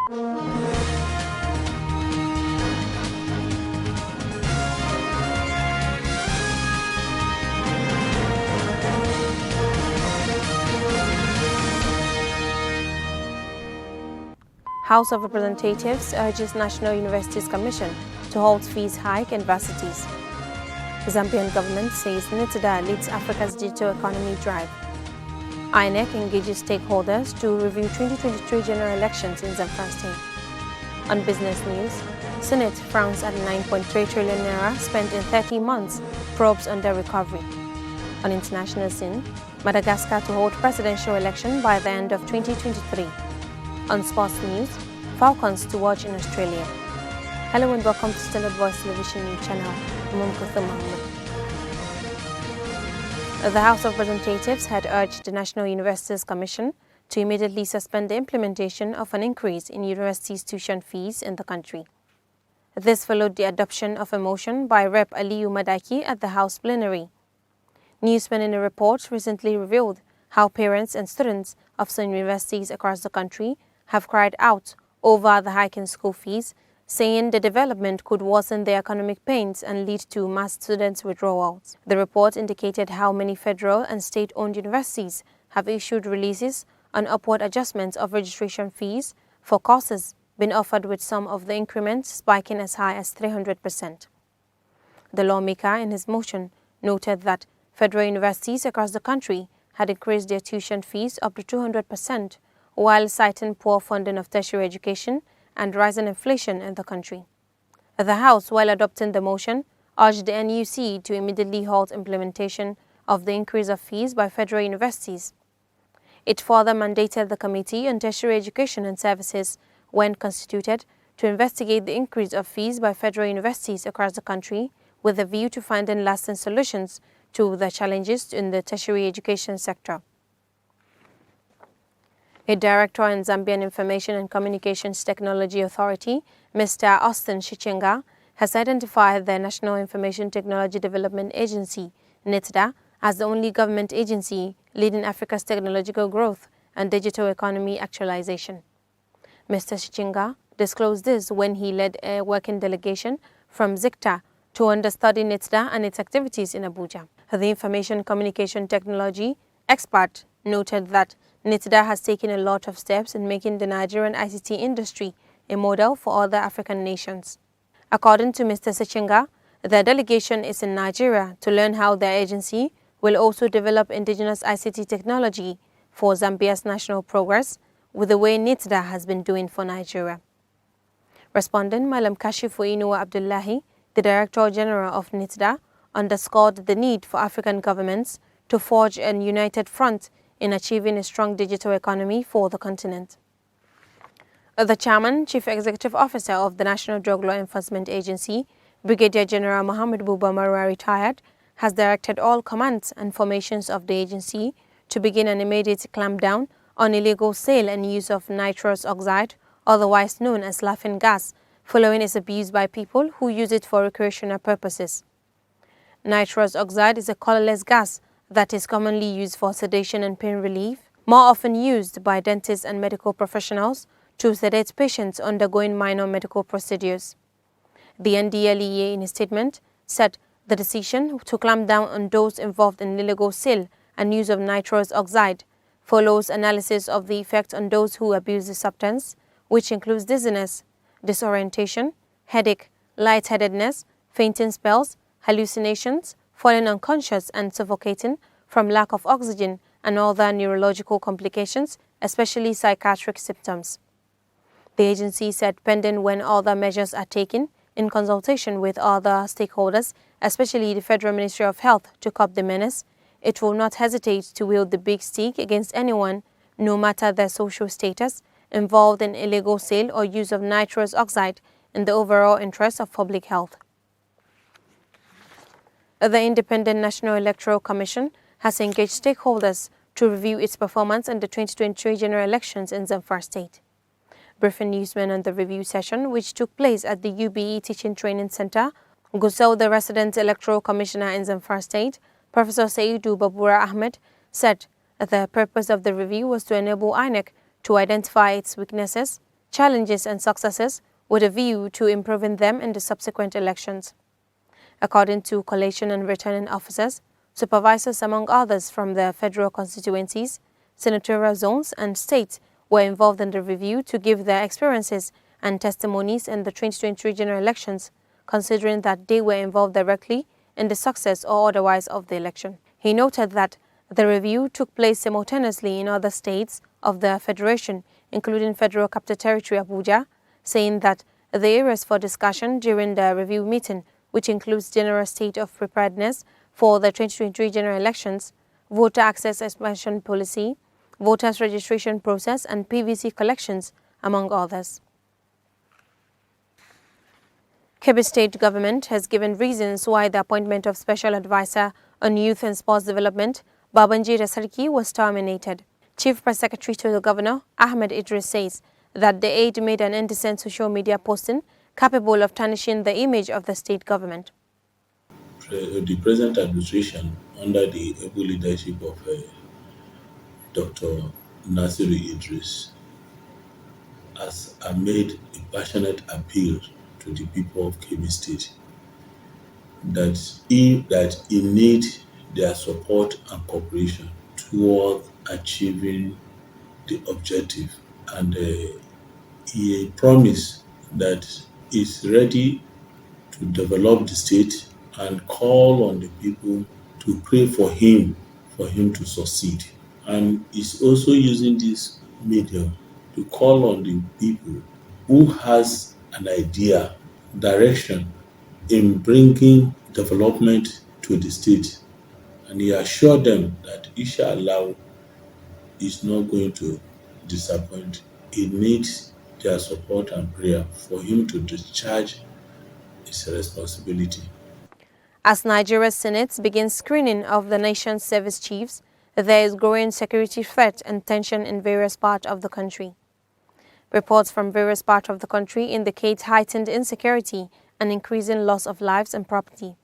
House of Representatives urges National Universities Commission to halt fees hike in varsities. The Zambian government says NITDA leads Africa's digital economy drive. INEC engages stakeholders to review 2023 general elections in Zamfara State. On business news, Senate frowns at 9.3 trillion naira spent in 30 months, probes under recovery. On international scene, Madagascar to hold presidential election by the end of 2023. On sports news, Falcons to watch in Australia. Hello and welcome to Standard Voice Television News Channel. I'm Kutha Mohammed. The House of Representatives had urged the National Universities Commission to immediately suspend the implementation of an increase in universities' tuition fees in the country. This followed the adoption of a motion by Rep. Aliyu Madaki at the House plenary. Newsmen in a report recently revealed how parents and students of some universities across the country have cried out over the hike in school fees, saying the development could worsen their economic pains and lead to mass student withdrawals. The report indicated how many federal and state-owned universities have issued releases on upward adjustments of registration fees for courses being offered, with some of the increments spiking as high as 300%. The lawmaker in his motion noted that federal universities across the country had increased their tuition fees up to 200%, while citing poor funding of tertiary education and rising inflation in the country. The House, while adopting the motion, urged the NUC to immediately halt implementation of the increase of fees by federal universities. It further mandated the Committee on Tertiary Education and Services, when constituted, to investigate the increase of fees by federal universities across the country with a view to finding lasting solutions to the challenges in the tertiary education sector. A director in Zambian Information and Communications Technology Authority, Mr. Austin Shichenga, has identified the National Information Technology Development Agency, NITDA, as the only government agency leading Africa's technological growth and digital economy actualization. Mr. Shichenga disclosed this when he led a working delegation from ZICTA to understudy NITDA and its activities in Abuja. The information communication technology expert noted that NITDA has taken a lot of steps in making the Nigerian ICT industry a model for other African nations. According to Mr. Sechenga, the delegation is in Nigeria to learn how their agency will also develop indigenous ICT technology for Zambia's national progress, with the way NITDA has been doing for Nigeria. Responding, Malam Kashifu Inuwa Abdullahi, the Director General of NITDA, underscored the need for African governments to forge a united front in achieving a strong digital economy for the continent. The Chairman, Chief Executive Officer of the National Drug Law Enforcement Agency, Brigadier General Mohammed Buba Marwa, retired, has directed all commands and formations of the agency to begin an immediate clampdown on illegal sale and use of nitrous oxide, otherwise known as laughing gas, following its abuse by people who use it for recreational purposes. Nitrous oxide is a colorless gas that is commonly used for sedation and pain relief, more often used by dentists and medical professionals to sedate patients undergoing minor medical procedures. The NDLEA, in a statement, said the decision to clamp down on those involved in illegal sale and use of nitrous oxide follows analysis of the effect on those who abuse the substance, which includes dizziness, disorientation, headache, lightheadedness, fainting spells, hallucinations, falling unconscious and suffocating from lack of oxygen, and other neurological complications, especially psychiatric symptoms. The agency said pending when other measures are taken, in consultation with other stakeholders, especially the Federal Ministry of Health, to curb the menace, it will not hesitate to wield the big stick against anyone, no matter their social status, involved in illegal sale or use of nitrous oxide in the overall interest of public health. The Independent National Electoral Commission has engaged stakeholders to review its performance in the 2023 general elections in Zamfara State. Briefing newsmen on the review session, which took place at the UBE Teaching Training Center, Gusau, the resident electoral commissioner in Zamfara State, Professor Saidu Babura Ahmed, said that the purpose of the review was to enable INEC to identify its weaknesses, challenges and successes with a view to improving them in the subsequent elections. According to collation and returning officers, supervisors among others from the federal constituencies, senatorial zones and states were involved in the review to give their experiences and testimonies in the 2023 general elections, considering that they were involved directly in the success or otherwise of the election. He noted that the review took place simultaneously in other states of the Federation, including Federal Capital Territory Abuja, saying that the areas for discussion during the review meeting, which includes general state of preparedness for the 2023 general elections, voter access expansion policy, voters registration process, and PVC collections, among others. Kebbi State Government has given reasons why the appointment of Special Advisor on Youth and Sports Development, Babanjira Sarki, was terminated. Chief Press Secretary to the Governor, Ahmed Idris, says that the aide made an indecent social media posting capable of tarnishing the image of the state government. The present administration, under the able leadership of Dr. Nasiru Idris, has made a passionate appeal to the people of Kebbi State that he need their support and cooperation toward achieving the objective, and he promised that he's ready to develop the state and call on the people to pray for him to succeed. And he's also using this medium to call on the people who has an idea, direction in bringing development to the state. And he assured them that inshallah is not going to disappoint. He needs their support and prayer for him to discharge his responsibility. As Nigeria's Senate begins screening of the nation's service chiefs, there is growing security threat and tension in various parts of the country. Reports from various parts of the country indicate heightened insecurity and increasing loss of lives and property.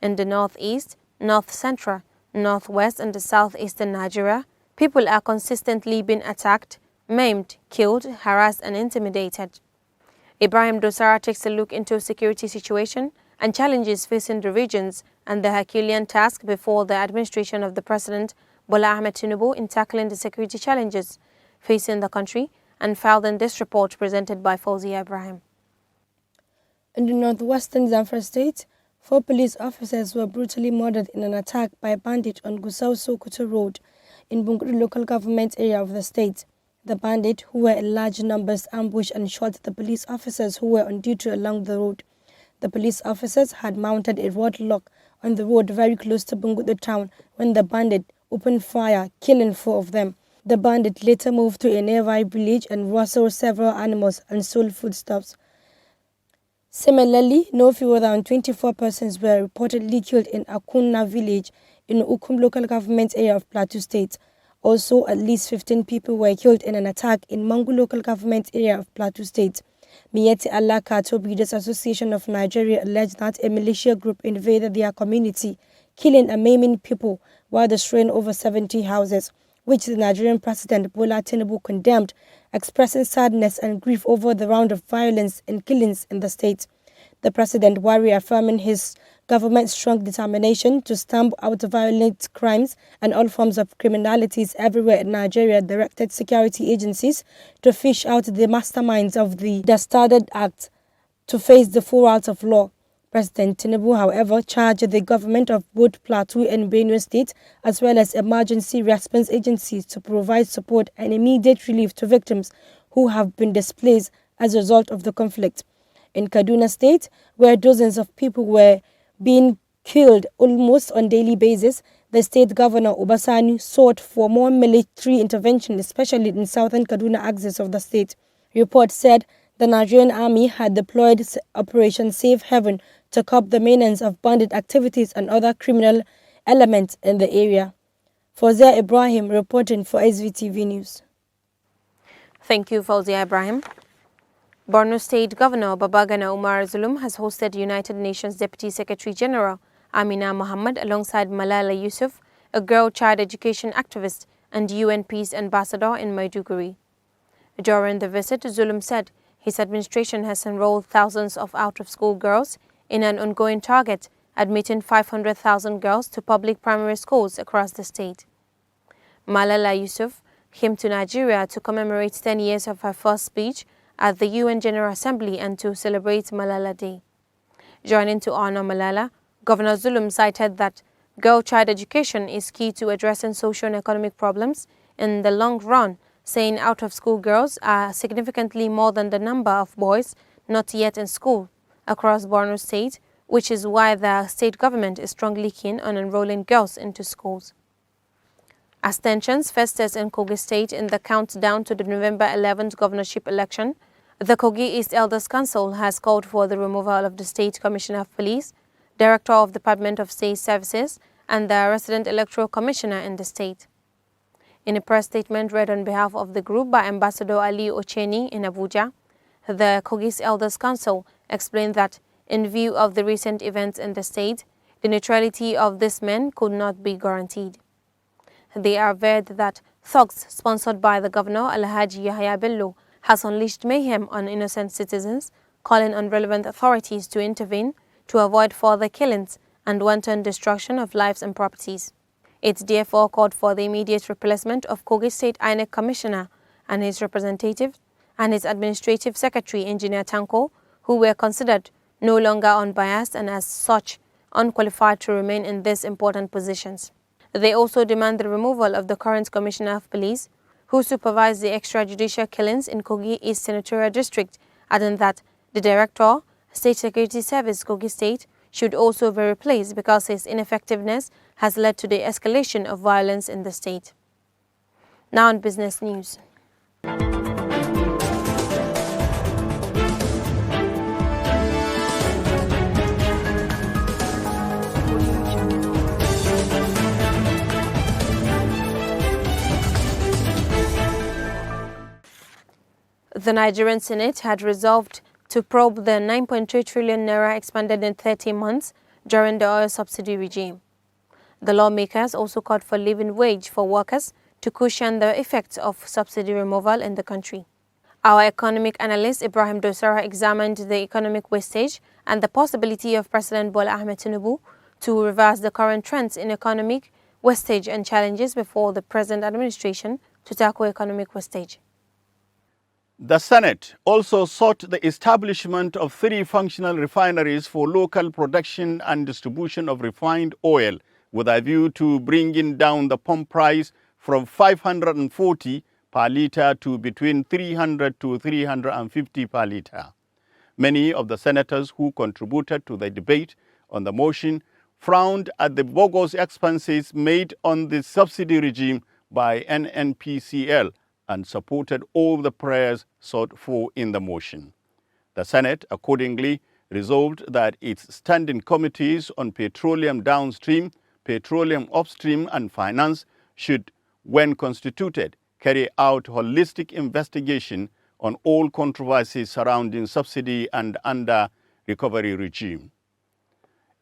In the northeast, north central, northwest, and the southeastern Nigeria, people are consistently being attacked, maimed, killed, harassed, and intimidated. Ibrahim Dosara takes a look into security situation and challenges facing the regions and the Herculean task before the administration of the President Bola Ahmed Tinubu in tackling the security challenges facing the country, and filed in this report presented by Fawzi Ibrahim. In the northwestern Zamfara state, 4 police officers were brutally murdered in an attack by bandits on Gusau Sokoto Road in Bunguri local government area of the state. The bandits, who were in large numbers, ambushed and shot the police officers who were on duty along the road. The police officers had mounted a roadblock on the road very close to Bungudu town when the bandits opened fire, killing 4 of them. The bandits later moved to a nearby village and rustled several animals and stole foodstuffs. Similarly, no fewer than 24 persons were reportedly killed in Akunna village in Ukum local government area of Plateau State. Also, at least 15 people were killed in an attack in Mangu local government area of Plateau State. Miyetti Allah Kato Breeders Association of Nigeria alleged that a militia group invaded their community, killing and maiming people while destroying over 70 houses, which the Nigerian President Bola Tinubu condemned, expressing sadness and grief over the round of violence and killings in the state. The president, while reaffirming his government's strong determination to stamp out violent crimes and all forms of criminalities everywhere in Nigeria, directed security agencies to fish out the masterminds of the dastardly act to face the full wrath of law. President Tinubu, however, charged the government of both Plateau and Benue State, as well as emergency response agencies, to provide support and immediate relief to victims who have been displaced as a result of the conflict. In Kaduna State, where dozens of people were being killed almost on a daily basis, the state governor Obasani sought for more military intervention, especially in southern Kaduna axis of the state. Reports said the Nigerian army had deployed Operation Safe Haven to curb the menace of bandit activities and other criminal elements in the area. Fawzia Ibrahim reporting for SVTV News. Thank you, Fawzia Ibrahim. Borno State Governor Babagana Umar Zulum has hosted United Nations Deputy Secretary General Amina Mohammed alongside Malala Yusuf, a girl child education activist and UN Peace Ambassador in Maiduguri. During the visit, Zulum said his administration has enrolled thousands of out-of-school girls in an ongoing target, admitting 500,000 girls to public primary schools across the state. Malala Yusuf came to Nigeria to commemorate 10 years of her first speech at the UN General Assembly and to celebrate Malala Day. Joining to honor Malala, Governor Zulum cited that girl-child education is key to addressing social and economic problems in the long run, saying out-of-school girls are significantly more than the number of boys not yet in school across Borno State, which is why the state government is strongly keen on enrolling girls into schools. As tensions festers in Kogi State in the countdown to the November 11th governorship election, the Kogi East Elders Council has called for the removal of the State Commissioner of Police, Director of Department of State Services, and the Resident Electoral Commissioner in the state. In a press statement read on behalf of the group by Ambassador Ali Ocheni in Abuja, the Kogi East Elders Council explained that, in view of the recent events in the state, the neutrality of these men could not be guaranteed. They averred that thugs sponsored by the governor Alhaji Yahya Bello has unleashed mayhem on innocent citizens, calling on relevant authorities to intervene to avoid further killings and wanton destruction of lives and properties. It therefore called for the immediate replacement of Kogi State INEC Commissioner and his representative and his administrative secretary, Engineer Tanko, who were considered no longer unbiased and as such unqualified to remain in these important positions. They also demand the removal of the current Commissioner of Police, who supervised the extrajudicial killings in Kogi East Senatorial District, adding that the Director, State Security Service Kogi State, should also be replaced because his ineffectiveness has led to the escalation of violence in the state. Now on business news. The Nigerian Senate had resolved to probe the 9.3 trillion naira expended in 30 months during the oil subsidy regime. The lawmakers also called for living wage for workers to cushion the effects of subsidy removal in the country. Our economic analyst Ibrahim Dosara examined the economic wastage and the possibility of President Bola Ahmed Tinubu to reverse the current trends in economic wastage and challenges before the present administration to tackle economic wastage. The Senate also sought the establishment of 3 functional refineries for local production and distribution of refined oil with a view to bringing down the pump price from 540 per litre to between 300 to 350 per litre. Many of the senators who contributed to the debate on the motion frowned at the bogus expenses made on the subsidy regime by NNPCL and supported all the prayers sought for in the motion. The Senate accordingly resolved that its standing committees on petroleum downstream, petroleum upstream and finance should, when constituted, carry out holistic investigation on all controversies surrounding subsidy and under-recovery regime.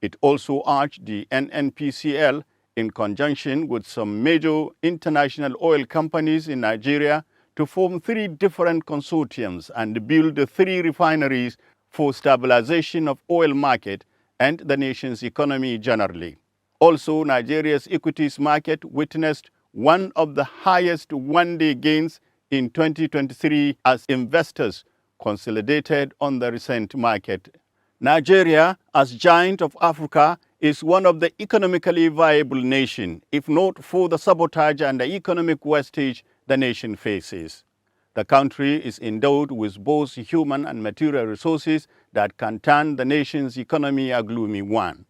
It also urged the NNPCL in conjunction with some major international oil companies in Nigeria to form 3 different consortiums and build 3 refineries for stabilization of oil market and the nation's economy generally. Also, Nigeria's equities market witnessed one of the highest one-day gains in 2023 as investors consolidated on the recent market. Nigeria, as giant of Africa, is one of the economically viable nations, if not for the sabotage and the economic wastage the nation faces. The country is endowed with both human and material resources that can turn the nation's economy a gloomy one.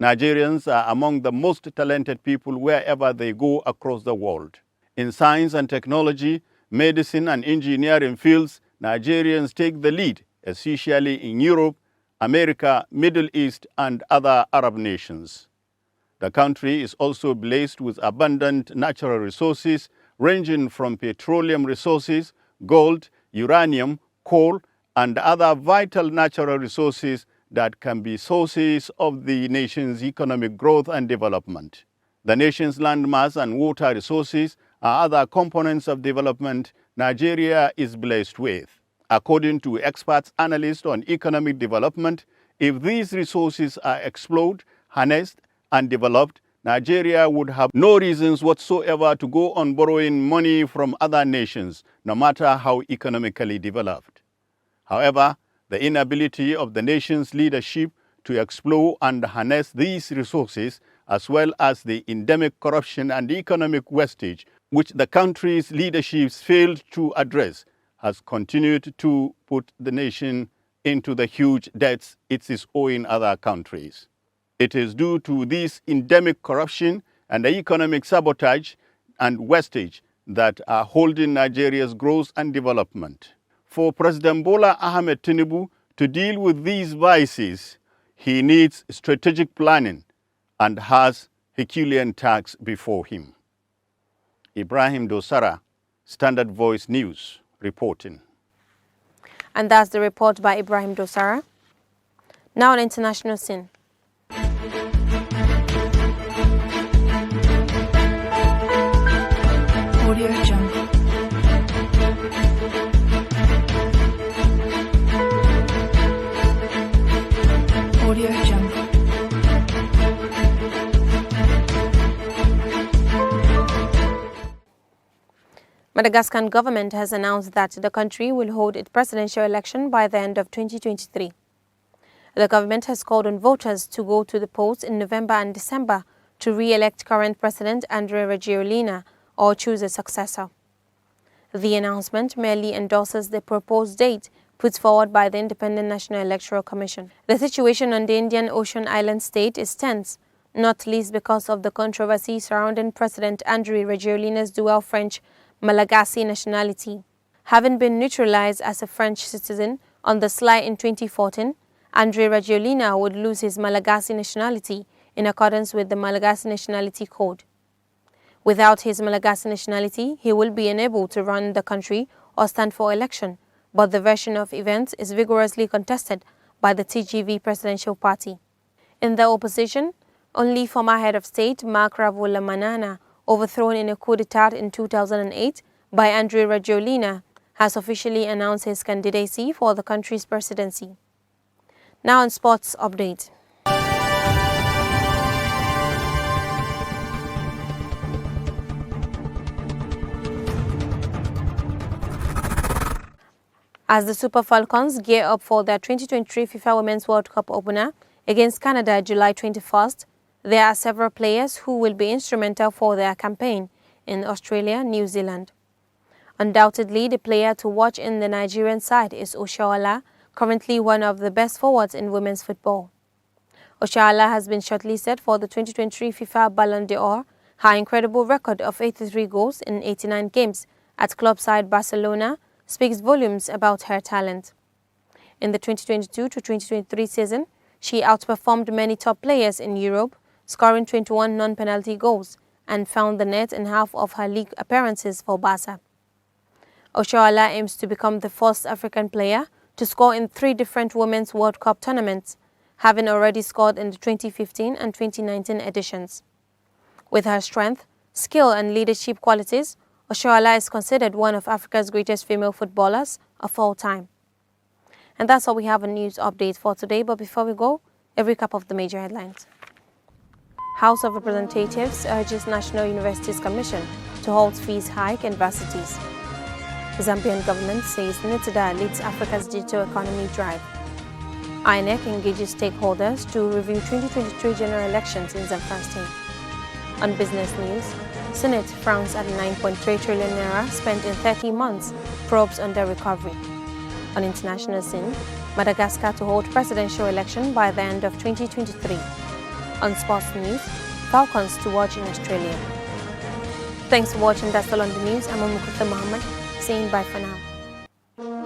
Nigerians are among the most talented people wherever they go across the world. In science and technology, medicine and engineering fields, Nigerians take the lead, especially in Europe, America, Middle East, and other Arab nations. The country is also blessed with abundant natural resources ranging from petroleum resources, gold, uranium, coal, and other vital natural resources that can be sources of the nation's economic growth and development. The nation's landmass and water resources other components of development Nigeria is blessed with. According to experts, analysts on economic development, if these resources are explored, harnessed, and developed, Nigeria would have no reasons whatsoever to go on borrowing money from other nations, no matter how economically developed. However, the inability of the nation's leadership to explore and harness these resources, as well as the endemic corruption and economic wastage which the country's leaderships failed to address, has continued to put the nation into the huge debts it is owing other countries. It is due to this endemic corruption and the economic sabotage and wastage that are holding Nigeria's growth and development. For President Bola Ahmed Tinubu to deal with these vices, he needs strategic planning and has Herculean tasks before him. Ibrahim Dosara, Standard Voice News, reporting. And that's the report by Ibrahim Dosara. Now on international scene. Audio Jungle. Audio Jungle. Madagascan government has announced that the country will hold its presidential election by the end of 2023. The government has called on voters to go to the polls in November and December to re-elect current President Andry Rajoelina or choose a successor. The announcement merely endorses the proposed date put forward by the Independent National Electoral Commission. The situation on the Indian Ocean island state is tense, not least because of the controversy surrounding President Andry Rajoelina's dual French Malagasy nationality. Having been naturalized as a French citizen on the sly in 2014, Andry Rajoelina would lose his Malagasy nationality in accordance with the Malagasy Nationality Code. Without his Malagasy nationality, he will be unable to run the country or stand for election, but the version of events is vigorously contested by the TGV presidential party. In the opposition, only former head of state Marc Ravalomanana, overthrown in a coup d'etat in 2008 by Andry Rajoelina, has officially announced his candidacy for the country's presidency. Now on sports update. As the Super Falcons gear up for their 2023 FIFA Women's World Cup opener against Canada July 21st, there are several players who will be instrumental for their campaign in Australia, New Zealand. Undoubtedly, the player to watch in the Nigerian side is Oshoala, currently one of the best forwards in women's football. Oshoala has been shortlisted for the 2023 FIFA Ballon d'Or. Her incredible record of 83 goals in 89 games at club side Barcelona speaks volumes about her talent. In the 2022-2023 season, she outperformed many top players in Europe, scoring 21 non-penalty goals and found the net in half of her league appearances for Barca. Oshoala aims to become the first African player to score in 3 different Women's World Cup tournaments, having already scored in the 2015 and 2019 editions. With her strength, skill and leadership qualities, Oshoala is considered one of Africa's greatest female footballers of all time. And that's all we have on news update for today, but before we go, a recap of the major headlines. House of Representatives urges National Universities Commission to halt fees hike in varsities. Zambian government says NITDA leads Africa's digital economy drive. INEC engages stakeholders to review 2023 general elections in Zamfara State. On business news, Senate frowns at 9.3 trillion naira spent in 30 months, probes under recovery. On international scene, Madagascar to hold presidential election by the end of 2023. On sports news, Falcons to watch in Australia. Thanks for watching. That's all on the news. I'm Mukutha Muhammad, saying bye for now.